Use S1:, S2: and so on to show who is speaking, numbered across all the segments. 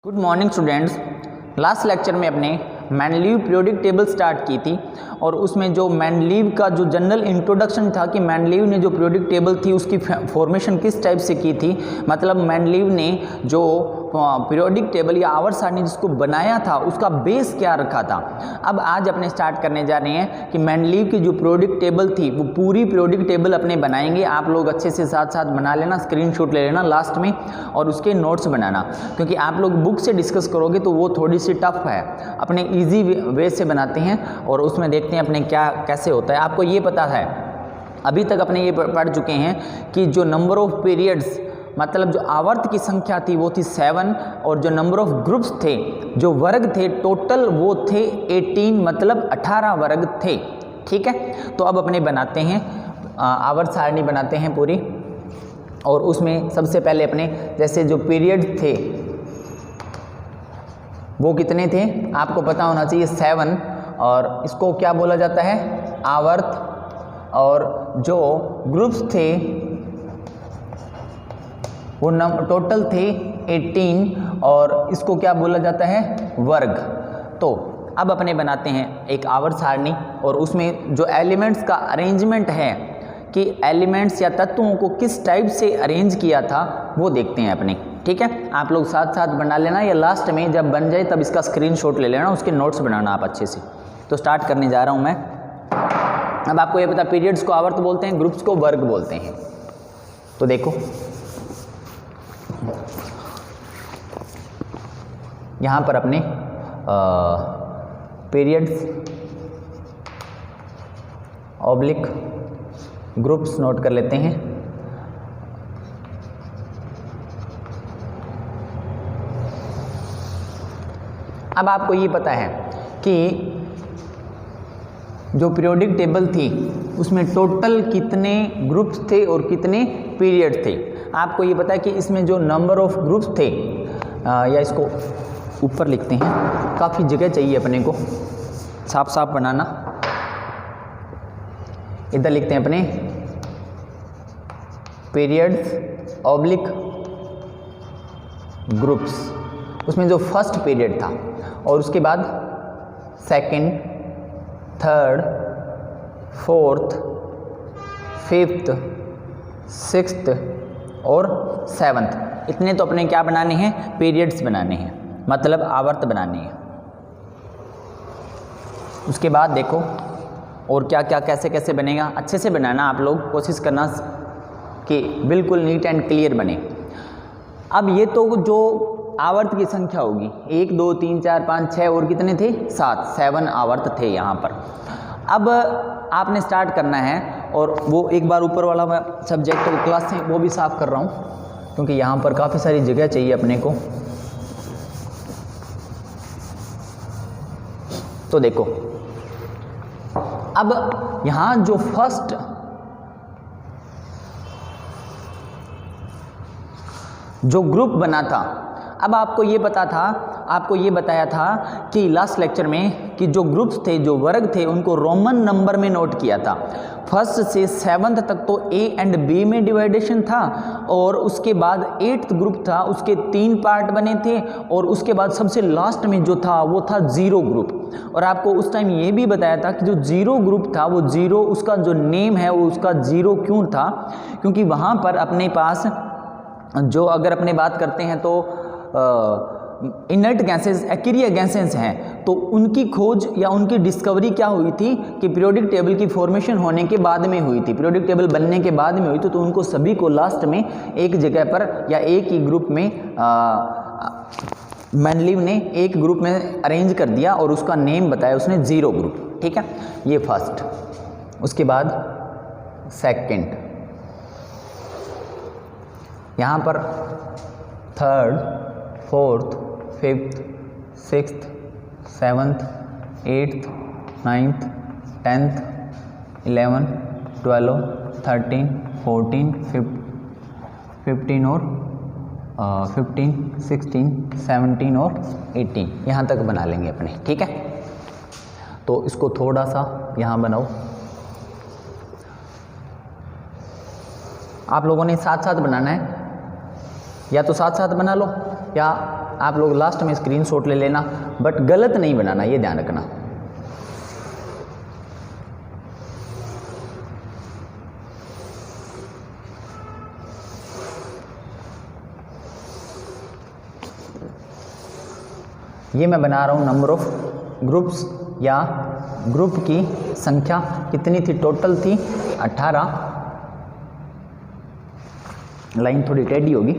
S1: Good morning students. Last lecture में अपने मैनलीव periodic table start की थी और उसमें जो मैनलीव का जो जनरल इंट्रोडक्शन था कि मैनलीव ने जो पीरियोडिक टेबल थी उसकी फॉर्मेशन किस टाइप से की थी, मतलब मैनलीव ने जो पीरियोडिक टेबल या आवर्त सारणी जिसको बनाया था उसका बेस क्या रखा था। अब आज अपने स्टार्ट करने जा रहे हैं कि मैनलीव की जो पीरियोडिक टेबल थी वो पूरी पीरियोडिक टेबल अपने बनाएंगे। आप लोग अच्छे से साथ साथ बना लेना, स्क्रीनशॉट ले लेना लास्ट में और उसके नोट्स बनाना, क्योंकि आप लोग बुक से डिस्कस करोगे तो वो थोड़ी सी टफ है। अपने ईजी वे से बनाते हैं और उसमें देखते हैं अपने क्या कैसे होता है। आपको ये पता है, अभी तक अपने ये पढ़ चुके हैं कि जो नंबर ऑफ पीरियड्स मतलब जो आवर्त की संख्या थी वो थी 7 और जो नंबर ऑफ ग्रुप्स थे, जो वर्ग थे टोटल वो थे 18, मतलब 18 वर्ग थे। ठीक है, तो अब अपने बनाते हैं आवर्त सारणी बनाते हैं पूरी। और उसमें सबसे पहले अपने जैसे जो पीरियड थे वो कितने थे आपको पता होना चाहिए, 7, और इसको क्या बोला जाता है, आवर्त। और जो ग्रुप्स थे वो टोटल थे 18 और इसको क्या बोला जाता है, वर्ग। तो अब अपने बनाते हैं एक आवर्त सारणी और उसमें जो एलिमेंट्स का अरेंजमेंट है कि एलिमेंट्स या तत्वों को किस टाइप से अरेंज किया था वो देखते हैं अपने। ठीक है, आप लोग साथ साथ बना लेना या लास्ट में जब बन जाए तब इसका स्क्रीनशॉट ले लेना, उसके नोट्स बनाना आप अच्छे से। तो स्टार्ट करने जा रहा हूँ मैं। अब आपको ये पता, पीरियड्स को आवर्त बोलते हैं, ग्रुप्स को वर्ग बोलते हैं। तो देखो यहाँ पर अपने पीरियड्स ऑब्लिक ग्रुप्स नोट कर लेते हैं। अब आपको ये पता है कि जो पीरियोडिक टेबल थी उसमें टोटल कितने ग्रुप्स थे और कितने पीरियड थे। आपको ये पता है कि इसमें जो नंबर ऑफ ग्रुप्स थे, या इसको ऊपर लिखते हैं, काफ़ी जगह चाहिए अपने को, साफ साफ बनाना। इधर लिखते हैं अपने पीरियड्स ऑब्लिक ग्रुप्स। उसमें जो फर्स्ट पीरियड था और उसके बाद second, third, fourth, fifth, sixth और सेवन्थ, इतने तो अपने क्या बनाने हैं, पीरियड्स बनाने हैं, मतलब आवर्त बनाने हैं। उसके बाद देखो और क्या क्या कैसे कैसे बनेगा, अच्छे से बनाना। आप लोग कोशिश करना कि बिल्कुल नीट एंड क्लियर बने। अब ये तो जो आवर्त की संख्या होगी, 1 2 3 4 5 6 और कितने थे, 7 आवर्त थे यहाँ पर। अब आपने स्टार्ट करना है और वो एक बार ऊपर वाला सब्जेक्ट क्लास है वो भी साफ कर रहा हूँ क्योंकि यहाँ पर काफ़ी सारी जगह चाहिए अपने को। तो देखो अब यहाँ जो फर्स्ट जो ग्रुप बना था, अब आपको ये पता था, आपको ये बताया था कि लास्ट लेक्चर में कि जो ग्रुप्स थे, जो वर्ग थे, उनको रोमन नंबर में नोट किया था। फर्स्ट से 7th तक तो ए एंड बी में डिवाइडेशन था और उसके बाद 8th ग्रुप था, उसके 3 पार्ट बने थे और उसके बाद सबसे लास्ट में जो था वो था 0 ग्रुप। और आपको उस टाइम ये भी बताया था कि जो 0 ग्रुप था वो 0, उसका जो नेम है वो उसका 0 क्यों था, क्योंकि वहाँ पर अपने पास जो अगर अपने बात करते हैं तो इनर्ट गैसेस, एक्रिया गैसेस हैं, तो उनकी खोज या उनकी डिस्कवरी क्या हुई थी कि पीरियोडिक टेबल की फॉर्मेशन होने के बाद में हुई थी, पीरियोडिक टेबल बनने के बाद में हुई थी। तो उनको सभी को लास्ट में एक जगह पर या एक ही ग्रुप में मैनलीव ने एक ग्रुप में अरेंज कर दिया और उसका नेम बताया उसने, 0 ग्रुप। ठीक है, ये फर्स्ट। उसके बाद सेकंड, यहाँ पर third, fourth, fifth, sixth, seventh, 8th, 9th, 10th, 11, 12, 13, 14, 15 और 15, 16, 17 और 18, यहाँ तक बना लेंगे अपने। ठीक है, तो इसको थोड़ा सा यहाँ बनाओ। आप लोगों ने साथ साथ बनाना है, या तो साथ साथ बना लो या आप लोग लास्ट में स्क्रीनशॉट ले लेना, बट गलत नहीं बनाना, ये ध्यान रखना। ये मैं बना रहा हूँ नंबर ऑफ ग्रुप्स, या ग्रुप की संख्या कितनी थी, टोटल थी 18। लाइन थोड़ी टेढ़ी होगी,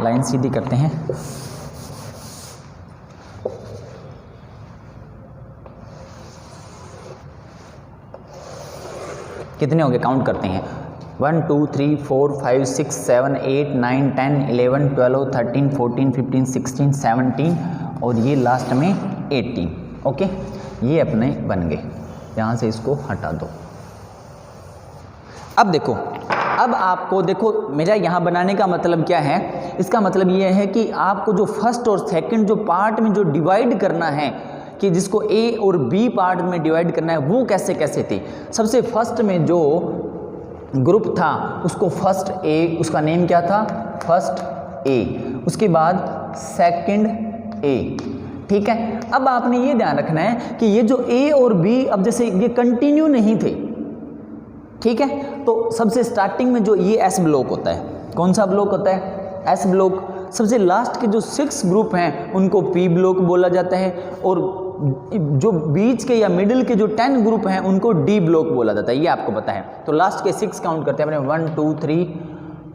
S1: लाइन सीधी करते हैं। कितने हो गए काउंट करते हैं, 1 2 3 4 5 6 7 8 9 10 11 12 13 14 15 16 17 और ये लास्ट में 18। ओके, ये अपने बन गए। यहाँ से इसको हटा दो। अब देखो, अब आपको देखो मेरा यहाँ बनाने का मतलब क्या है, इसका मतलब ये है कि आपको जो फर्स्ट और सेकंड जो पार्ट में जो डिवाइड करना है, कि जिसको ए और बी पार्ट में डिवाइड करना है, वो कैसे कैसे थे। सबसे फर्स्ट में जो ग्रुप था उसको फर्स्ट ए, उसका नेम क्या था, फर्स्ट ए, उसके बाद सेकंड ए। ठीक है, अब आपने ये ध्यान रखना है कि ये जो ए और बी, अब जैसे ये कंटिन्यू नहीं थे, ठीक है, तो सबसे स्टार्टिंग में जो ये एस ब्लॉक होता है, कौन सा ब्लॉक होता है, एस ब्लॉक। सबसे लास्ट के जो 6 ग्रुप हैं उनको पी ब्लॉक बोला जाता है, और जो बीच के या मिडिल के जो 10 ग्रुप हैं उनको डी ब्लॉक बोला जाता है, ये आपको पता है। तो लास्ट के 6 काउंट करते हैं अपने, 1 2 3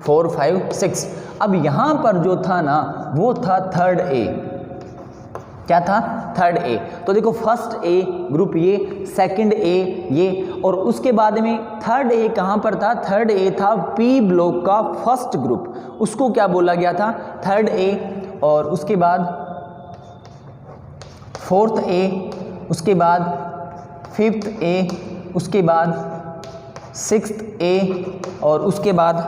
S1: 4 5 6। अब यहाँ पर जो था ना वो था थर्ड ए, क्या था, थर्ड ए। तो देखो फर्स्ट ए ग्रुप ये, सेकंड ए ये, और उसके बाद में थर्ड ए कहाँ पर था, थर्ड ए था पी ब्लॉक का फर्स्ट ग्रुप, उसको क्या बोला गया था, थर्ड ए। और उसके बाद फोर्थ ए, उसके बाद फिफ्थ ए, उसके बाद सिक्स्थ ए, और उसके बाद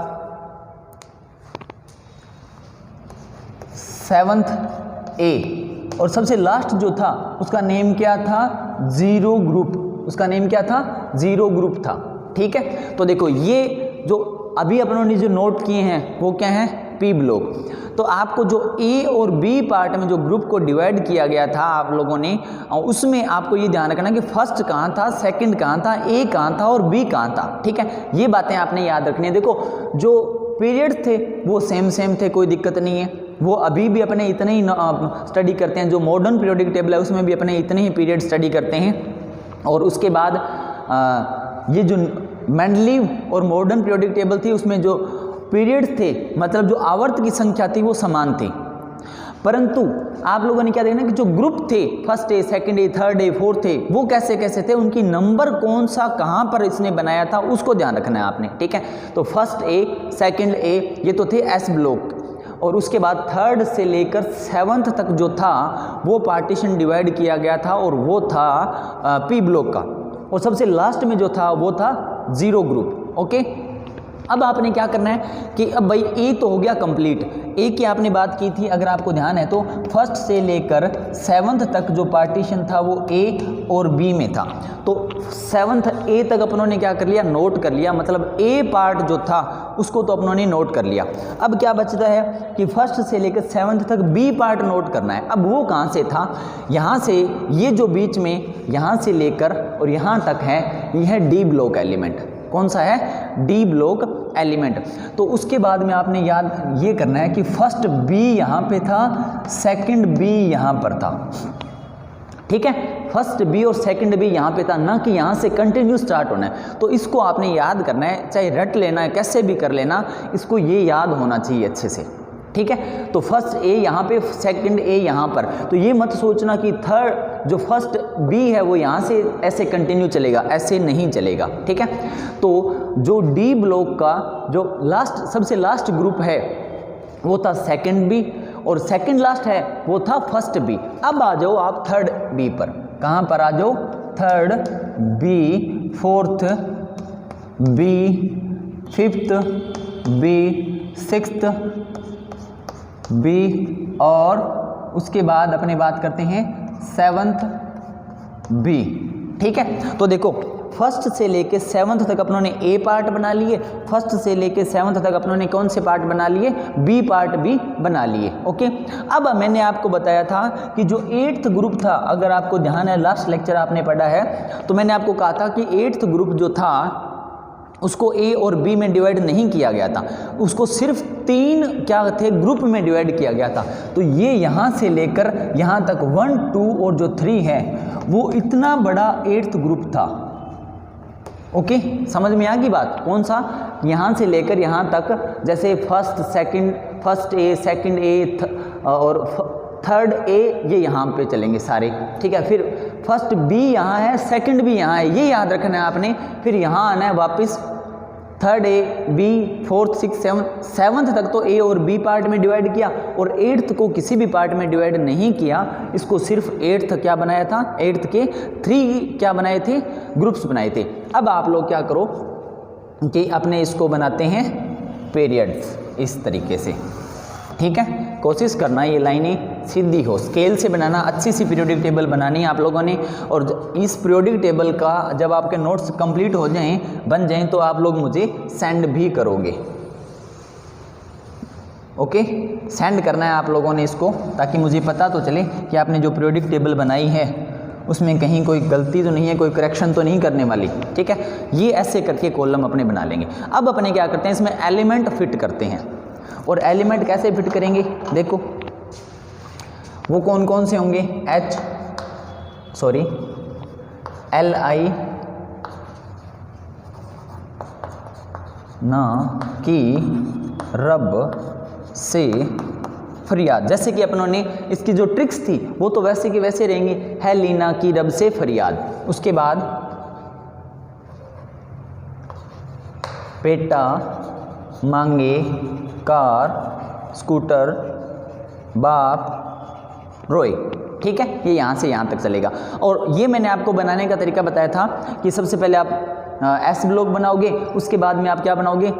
S1: सेवंथ ए, और सबसे लास्ट जो था उसका नेम क्या था, जीरो ग्रुप, उसका नेम क्या था, जीरो ग्रुप था। ठीक है, तो देखो ये जो अभी अपनों ने जो नोट किए हैं वो क्या है, पी ब्लॉक। तो आपको जो ए और बी पार्ट में जो ग्रुप को डिवाइड किया गया था आप लोगों ने, उसमें आपको ये ध्यान रखना कि फर्स्ट कहाँ था, सेकंड कहाँ था, ए कहाँ था और बी कहाँ था। ठीक है, ये बातें आपने याद रखनी है। देखो जो पीरियड थे वो सेम थे, कोई दिक्कत नहीं है, वो अभी भी अपने इतने ही स्टडी करते हैं। जो मॉडर्न पीरियोडिक टेबल है उसमें भी अपने इतने ही पीरियड स्टडी करते हैं। और उसके बाद ये जो मेंडलीव और मॉडर्न पीरियोडिक टेबल थी उसमें जो पीरियड्स थे, मतलब जो आवर्त की संख्या थी वो समान थी, परंतु आप लोगों ने क्या देखना कि जो ग्रुप थे, first A, second A, third A, fourth A, वो कैसे कैसे थे, उनकी नंबर कौन सा कहाँ पर इसने बनाया था उसको ध्यान रखना है आपने। ठीक है, तो फर्स्ट ए, सेकंड ए, ये तो थे एस ब्लॉक, और उसके बाद थर्ड से लेकर सेवंथ तक जो था वो पार्टीशन डिवाइड किया गया था, और वो था पी ब्लॉक का, और सबसे लास्ट में जो था वो था जीरो ग्रुप। ओके, अब आपने क्या करना है कि अब भाई ए तो हो गया कंप्लीट, ए की आपने बात की थी, अगर आपको ध्यान है तो फर्स्ट से लेकर सेवंथ तक जो पार्टीशन था वो ए और बी में था। तो सेवंथ ए तक अपनों ने क्या कर लिया, नोट कर लिया, मतलब ए पार्ट जो था उसको तो अपनों ने नोट कर लिया। अब क्या बचता है कि फर्स्ट से लेकर सेवंथ तक बी पार्ट नोट करना है। अब वो कहाँ से था, यहाँ से, ये जो बीच में यहाँ से लेकर और यहाँ तक है, यह डी ब्लॉक एलिमेंट। कौन सा है, डी ब्लॉक एलिमेंट। तो उसके बाद में आपने याद ये करना है कि फर्स्ट बी यहाँ पे था, सेकंड बी यहाँ पर था। ठीक है, फर्स्ट बी और सेकंड बी यहाँ पे था, ना कि यहाँ से कंटिन्यू स्टार्ट होना है। तो इसको आपने याद करना है, चाहे रट लेना है, कैसे भी कर लेना, इसको ये याद होना चाहिए अच्छे से। ठीक है, तो फर्स्ट ए यहाँ पे, सेकंड ए यहाँ पर, तो ये मत सोचना कि थर्ड जो फर्स्ट बी है वो यहाँ से ऐसे कंटिन्यू चलेगा, ऐसे नहीं चलेगा। ठीक है, तो जो डी ब्लॉक का जो लास्ट, सबसे लास्ट ग्रुप है वो था सेकंड बी, और सेकंड लास्ट है वो था फर्स्ट बी। अब आ जाओ आप थर्ड बी पर, कहाँ पर आ जाओ, third B, fourth B, fifth B, sixth B, और उसके बाद अपने बात करते हैं सेवंथ बी। ठीक है, तो देखो फर्स्ट से लेके 7th तक अपनों ने ए पार्ट बना लिए, फर्स्ट से लेके 7th तक अपनों ने कौन से पार्ट बना लिए, बी पार्ट भी बना लिए। ओके, अब मैंने आपको बताया था कि जो 8th ग्रुप था, अगर आपको ध्यान है लास्ट लेक्चर आपने पढ़ा है, तो मैंने आपको कहा था कि 8th ग्रुप जो था उसको ए और बी में डिवाइड नहीं किया गया था, उसको सिर्फ 3 क्या थे ग्रुप में डिवाइड किया गया था। तो ये यहाँ से लेकर यहाँ तक 1, 2 और जो 3 है वो इतना बड़ा 8th ग्रुप था। ओके, समझ में आ गई बात? कौन सा? यहाँ से लेकर यहाँ तक, जैसे फर्स्ट ए, सेकंड ए और थर्ड ए, ये यहाँ पे चलेंगे सारे, ठीक है। फिर फर्स्ट बी यहाँ है, सेकंड भी यहाँ है, ये याद रखना है आपने। फिर यहाँ आना है वापस, third A, B, fourth, six, seventh तक तो ए और बी पार्ट में डिवाइड किया, और 8th को किसी भी पार्ट में डिवाइड नहीं किया, इसको सिर्फ 8th क्या बनाया था, 8th के 3 क्या बनाए थे, ग्रुप्स बनाए थे। अब आप लोग क्या करो कि अपने इसको बनाते हैं पीरियड्स इस तरीके से, ठीक है। कोशिश करना ये लाइनें सीधी हो, स्केल से बनाना, अच्छी सी पीरियोडिक टेबल बनानी है आप लोगों ने। और इस पीरियोडिक टेबल का जब आपके नोट्स कंप्लीट हो जाएं, बन जाएं, तो आप लोग मुझे सेंड भी करोगे। ओके, सेंड करना है आप लोगों ने इसको, ताकि मुझे पता तो चले कि आपने जो पीरियोडिक टेबल बनाई है उसमें कहीं कोई गलती तो नहीं है, कोई करेक्शन तो नहीं करने वाली, ठीक है। ये ऐसे करके कॉलम अपने बना लेंगे। अब अपने क्या करते हैं, इसमें एलिमेंट फिट करते हैं। और एलिमेंट कैसे फिट करेंगे, देखो वो कौन कौन से होंगे, LI ना कि रब से फरियाद। जैसे कि अपनों ने इसकी जो ट्रिक्स थी वो तो वैसे की वैसे रहेंगी, है लीना की रब से फरियाद। उसके बाद बेटा मांगे कार स्कूटर, बाप रोए, ठीक है। ये यहाँ से यहाँ तक चलेगा। और ये मैंने आपको बनाने का तरीका बताया था कि सबसे पहले आप एस ब्लॉक बनाओगे, उसके बाद में आप क्या बनाओगे,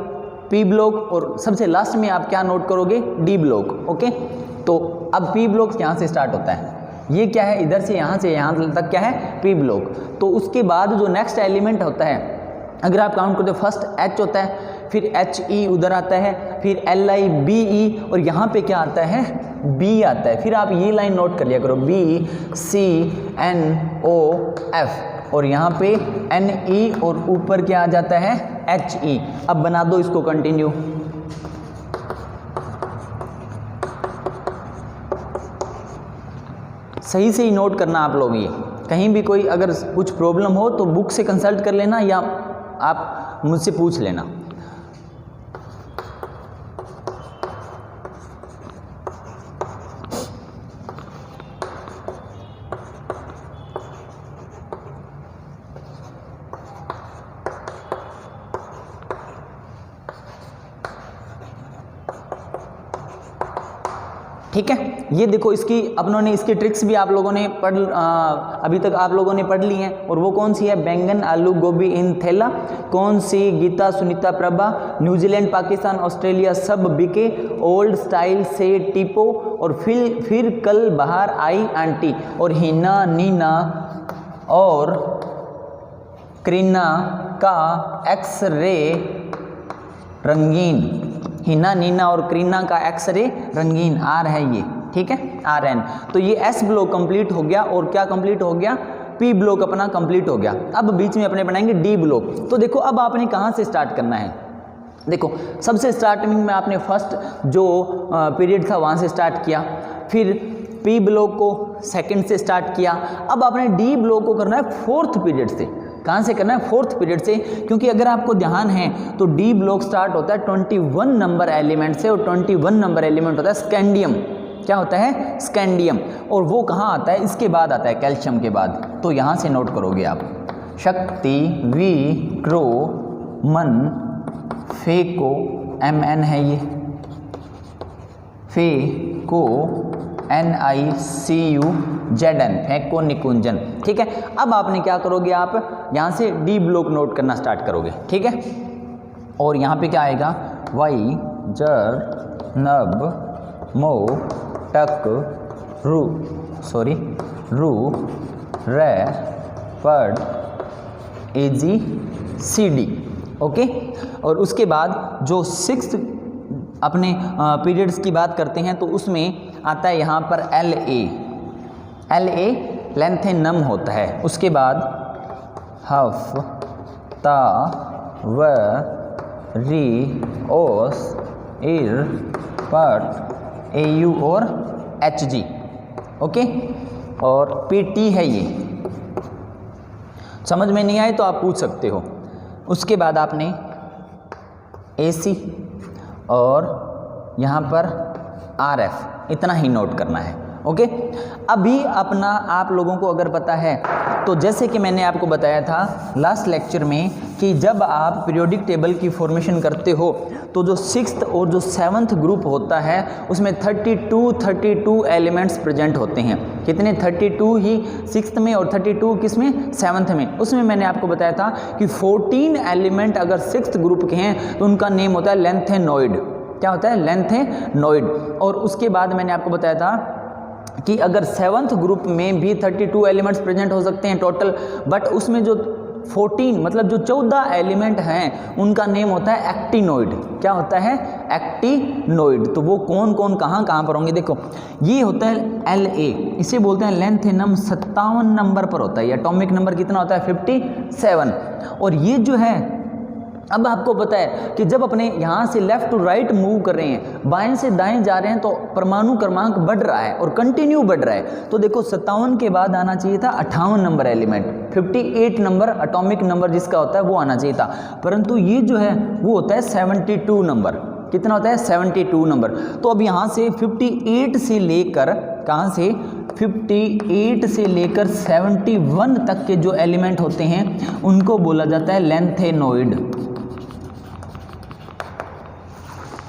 S1: पी ब्लॉक, और सबसे लास्ट में आप क्या नोट करोगे, डी ब्लॉक। ओके, तो अब पी ब्लॉक यहाँ से स्टार्ट होता है, ये क्या है, इधर से यहाँ तक क्या है, पी ब्लॉक। तो उसके बाद जो नेक्स्ट एलिमेंट होता है, अगर आप काउंट करते हो, फर्स्ट H होता है, फिर HE उधर आता है, फिर LI BE, और यहाँ पे क्या आता है, B आता है। फिर आप ये लाइन नोट कर लिया करो, BCNOF, और यहाँ पे NE, और ऊपर क्या आ जाता है, HE। अब बना दो इसको कंटिन्यू। सही से ही नोट करना आप लोग, ये कहीं भी कोई अगर कुछ प्रॉब्लम हो तो बुक से कंसल्ट कर लेना, या आप मुझसे पूछ लेना। ठीक है, ये देखो इसकी अपनों ने इसकी ट्रिक्स भी आप लोगों ने अभी तक आप लोगों ने पढ़ ली हैं। और वो कौन सी है, बैंगन आलू गोभी इन थैला, कौन सी, गीता सुनीता प्रभा, न्यूजीलैंड पाकिस्तान ऑस्ट्रेलिया सब बिके, ओल्ड स्टाइल से टिपो, और फिर कल बाहर आई आंटी, और हिना नीना और करीना का एक्स-रे रंगीन, हिना नीना और करीना का एक्स-रे रंगीन, आर है ये, ठीक है, RN। तो ये S ब्लॉक कंप्लीट हो गया, और क्या कंप्लीट हो गया, P ब्लॉक अपना कंप्लीट हो गया। अब बीच में अपने बनाएंगे D ब्लॉक। तो देखो अब आपने कहाँ से स्टार्ट करना है, देखो सबसे स्टार्टिंग में आपने फर्स्ट जो पीरियड था वहाँ से स्टार्ट किया, फिर P ब्लॉक को सेकंड से स्टार्ट किया। अब आपने D ब्लॉक को करना है फोर्थ पीरियड से। कहाँ से करना है, फोर्थ पीरियड से, क्योंकि अगर आपको ध्यान है तो डी ब्लॉक स्टार्ट होता है 21 नंबर एलिमेंट से, और 21 नंबर एलिमेंट होता है स्कैंडियम। क्या होता है, स्कैंडियम। और वो कहाँ आता है, इसके बाद आता है, कैल्शियम के बाद। तो यहाँ से नोट करोगे आप, शक्ति, वी, क्रो, मन, फेको, MN है ये, फेको, NICU, ZN, फेको निकुंजन, ठीक है। अब आपने क्या करोगे, आप यहाँ से डी ब्लॉक नोट करना स्टार्ट करोगे, ठीक है। और यहाँ पे क्या आएगा, वाई, जर, नब, मो, टक, रू, रे, पड़, AGCD, ओके। और उसके बाद जो 6th अपने पीरियड्स की बात करते हैं तो उसमें आता है यहाँ पर LA लेंथेनम होता है। उसके बाद हफ्ता, वरी, ओस, इर, पट, AU और HG, ओके। और PT है ये, समझ में नहीं आए तो आप पूछ सकते हो। उसके बाद आपने AC और यहाँ पर RF इतना ही नोट करना है, ओके। अभी अपना आप लोगों को अगर पता है तो जैसे कि मैंने आपको बताया था लास्ट लेक्चर में कि जब आप पीरियोडिक टेबल की फॉर्मेशन करते हो तो जो 6th और जो 7th ग्रुप होता है उसमें 32 एलिमेंट्स प्रेजेंट होते हैं। कितने? 32 ही 6th में और 32 किस में? 7th में। उसमें मैंने आपको बताया था कि 14 एलिमेंट अगर 6th ग्रुप के हैं तो उनका नेम होता है लेंथेनॉइड। क्या होता है? लेंथेनॉइड। और उसके बाद मैंने आपको बताया था कि अगर 7th ग्रुप में भी 32 एलिमेंट्स प्रेजेंट हो सकते हैं टोटल, बट उसमें जो 14 मतलब जो 14 एलिमेंट हैं उनका नेम होता है एक्टिनोइड। क्या होता है? एक्टिनोइड। तो वो कौन कौन कहाँ पर होंगे? देखो ये होता है LA, इसे बोलते हैं लेंथेनम, 57 नंबर पर होता है। ये एटॉमिक नंबर कितना होता है? 57। और ये जो है, अब आपको पता है कि जब अपने यहाँ से लेफ्ट टू राइट मूव कर रहे हैं, बाएं से दाएं जा रहे हैं, तो परमाणु क्रमांक बढ़ रहा है और कंटिन्यू बढ़ रहा है। तो देखो 57 के बाद आना चाहिए था 58 number element, 58 number atomic number जिसका होता है वो आना चाहिए था, परंतु ये जो है वो होता है 72 नंबर। कितना होता है? 72 नंबर। तो अब यहाँ से 58 से लेकर, कहाँ से? 58 से लेकर 71 तक के जो एलिमेंट होते हैं उनको बोला जाता है लेंथेनॉइड।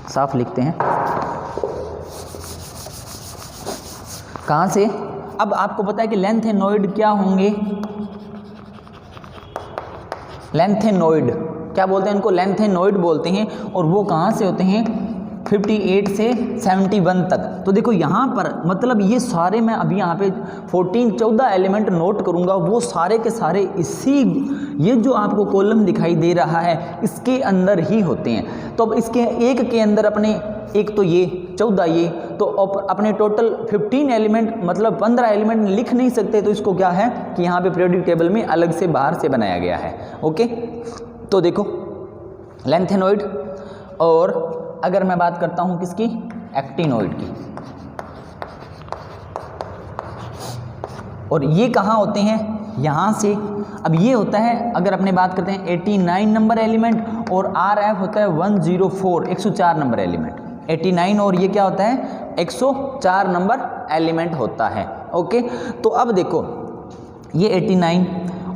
S1: साफ लिखते हैं। कहाँ से? अब आपको पता है कि लेंथेनॉइड क्या होंगे? लेंथेनॉइड क्या बोलते हैं? इनको लेंथेनॉइड बोलते हैं। और वो कहाँ से होते हैं? 58 से 71 तक। तो देखो यहाँ पर मतलब ये सारे, मैं अभी यहाँ पे 14 एलिमेंट नोट करूँगा, वो सारे के सारे इसी, ये जो आपको कॉलम दिखाई दे रहा है इसके अंदर ही होते हैं। तो अब इसके एक के अंदर अपने, एक तो ये 14, ये तो अपने टोटल 15 एलिमेंट मतलब 15 एलिमेंट लिख नहीं सकते। तो इसको क्या है कि यहाँ पे पीरियोडिक टेबल में अलग से बाहर से बनाया गया है, ओके। तो देखो लेंथेनॉइड, और अगर मैं बात करता हूं किसकी? एक्टिनोइड की। और ये कहाँ होते हैं? यहाँ से। अब ये होता है, अगर अपने बात करते हैं 89 नंबर एलिमेंट, और RF होता है 104, 104 नंबर एलिमेंट। 89 और ये क्या होता है? 104 नंबर एलिमेंट होता है, ओके। तो अब देखो ये 89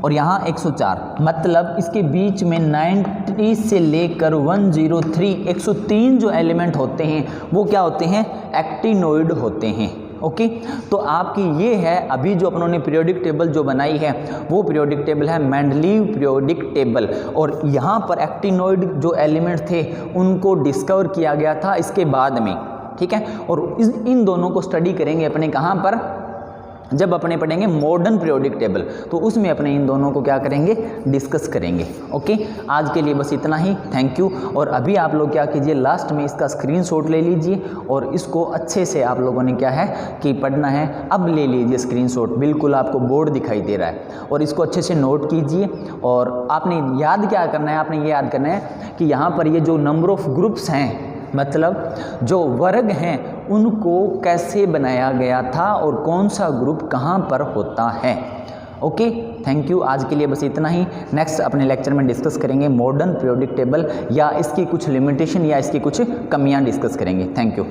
S1: और यहाँ 104, मतलब इसके बीच में 90 से लेकर 103, 103 जो एलिमेंट होते हैं वो क्या होते हैं? एक्टिनोइड होते हैं, ओके। तो आपकी ये है अभी जो अपनों ने पीरियोडिक टेबल जो बनाई है वो पीरियोडिक टेबल है मेंडलीव पीरियोडिक टेबल। और यहाँ पर एक्टिनोइड जो एलिमेंट थे उनको डिस्कवर किया गया था इसके बाद में, ठीक है। और इन दोनों को स्टडी करेंगे अपने कहाँ पर? जब अपने पढ़ेंगे मॉडर्न पीरियोडिक टेबल, तो उसमें अपने इन दोनों को क्या करेंगे? डिस्कस करेंगे, ओके। आज के लिए बस इतना ही, थैंक यू। और अभी आप लोग क्या कीजिए, लास्ट में इसका स्क्रीनशॉट ले लीजिए और इसको अच्छे से आप लोगों ने क्या है कि पढ़ना है। अब ले लीजिए स्क्रीनशॉट, बिल्कुल आपको बोर्ड दिखाई दे रहा है, और इसको अच्छे से नोट कीजिए। और आपने याद क्या करना है? आपने ये याद करना है कि यहाँ पर ये जो नंबर ऑफ ग्रुप्स हैं, मतलब जो वर्ग हैं, उनको कैसे बनाया गया था और कौन सा ग्रुप कहाँ पर होता है, ओके। Thank you. आज के लिए बस इतना ही। नेक्स्ट अपने लेक्चर में डिस्कस करेंगे मॉडर्न पीरियोडिक टेबल, या इसकी कुछ लिमिटेशन या इसकी कुछ कमियां डिस्कस करेंगे। Thank you.